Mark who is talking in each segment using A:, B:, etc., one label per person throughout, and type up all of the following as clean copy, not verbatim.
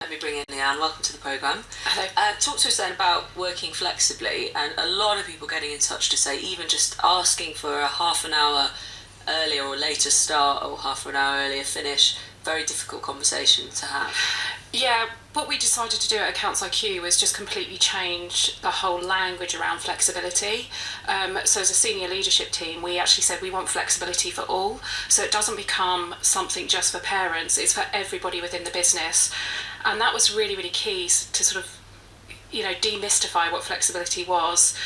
A: Let me bring in Lianne. Welcome to the programme.
B: Hello.
A: Talk to us then about working flexibly, and a lot of people getting in touch to say even just asking for a half an hour earlier or later start or half an hour earlier finish, very difficult conversation to have.
B: Yeah, what we decided to do at AccountsIQ was just completely change the whole language around flexibility. So as a senior leadership team, we actually said we want flexibility for all. So it doesn't become something just for parents, it's for everybody within the business. And that was really, really key to sort of, demystify what flexibility was.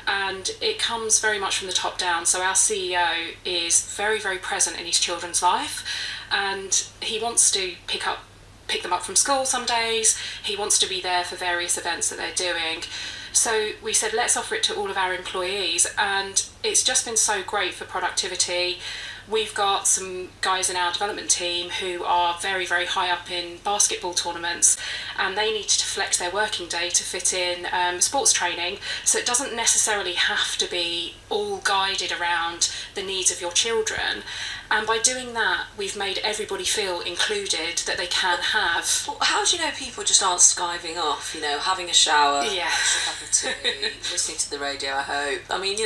B: And it comes very much from the top down. So our CEO is very, very present in his children's life, and he wants to pick them up from school some days. He wants to be there for various events that they're doing. So we said, let's offer it to all of our employees, and it's just been so great for productivity. We've got some guys in our development team who are very, very high up in basketball tournaments, and they need to flex their working day to fit in sports training. So it doesn't necessarily have to be all guided around the needs of your children. And by doing that, we've made everybody feel included, that they can have.
A: Well, how do you know people just aren't skiving off, having a shower,
B: Yeah.
A: extra cup of tea, listening to the radio, I hope. I mean,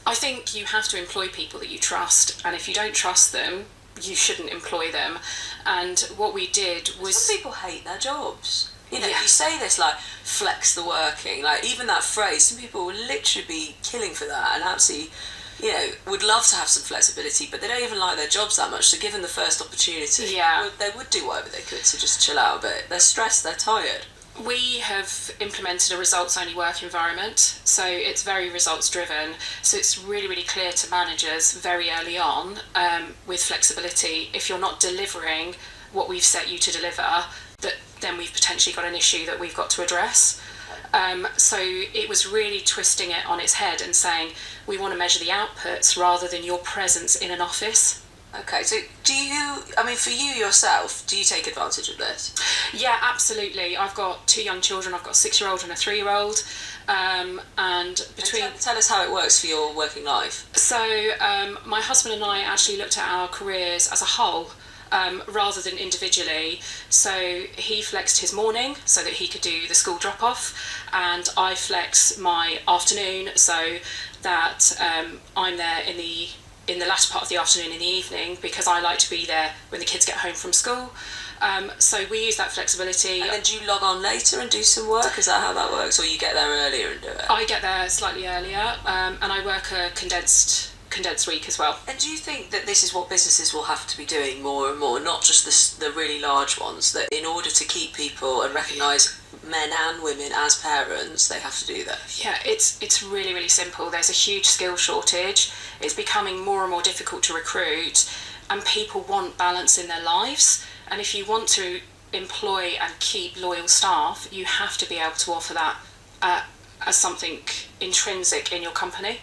B: I think you have to employ people that you trust, and if you don't trust them, you shouldn't employ them. And what we did was...
A: Some people hate their jobs.
B: Yeah.
A: You say this like, flex the working, like even that phrase, some people will literally be killing for that and absolutely, would love to have some flexibility, but they don't even like their jobs that much, so given the first opportunity,
B: Yeah.
A: they would do whatever they could to just chill out a bit. They're stressed, they're tired.
B: We have implemented a results-only work environment, so it's very results-driven. So it's really, really clear to managers very early on with flexibility. If you're not delivering what we've set you to deliver, then we've potentially got an issue that we've got to address. So it was really twisting it on its head and saying, we want to measure the outputs rather than your presence in an office.
A: Okay, so for you yourself, do you take advantage of this?
B: Yeah, absolutely. I've got 2 young children. I've got a 6-year-old and a 3-year-old.
A: Tell us how it works for your working life.
B: So my husband and I actually looked at our careers as a whole, rather than individually. So he flexed his morning so that he could do the school drop-off, and I flex my afternoon so that I'm there in the latter part of the afternoon, in the evening, because I like to be there when the kids get home from school. So we use that flexibility.
A: And then do you log on later and do some work? Is that how that works? Or you get there earlier and do it?
B: I get there slightly earlier, and I work a condensed week as well.
A: And do you think that this is what businesses will have to be doing more and more, not just the really large ones, that in order to keep people and recognise men and women as parents, they have to do that?
B: Yeah, it's really, really simple. There's a huge skill shortage. It's becoming more and more difficult to recruit, and people want balance in their lives. And if you want to employ and keep loyal staff, you have to be able to offer that as something intrinsic in your company.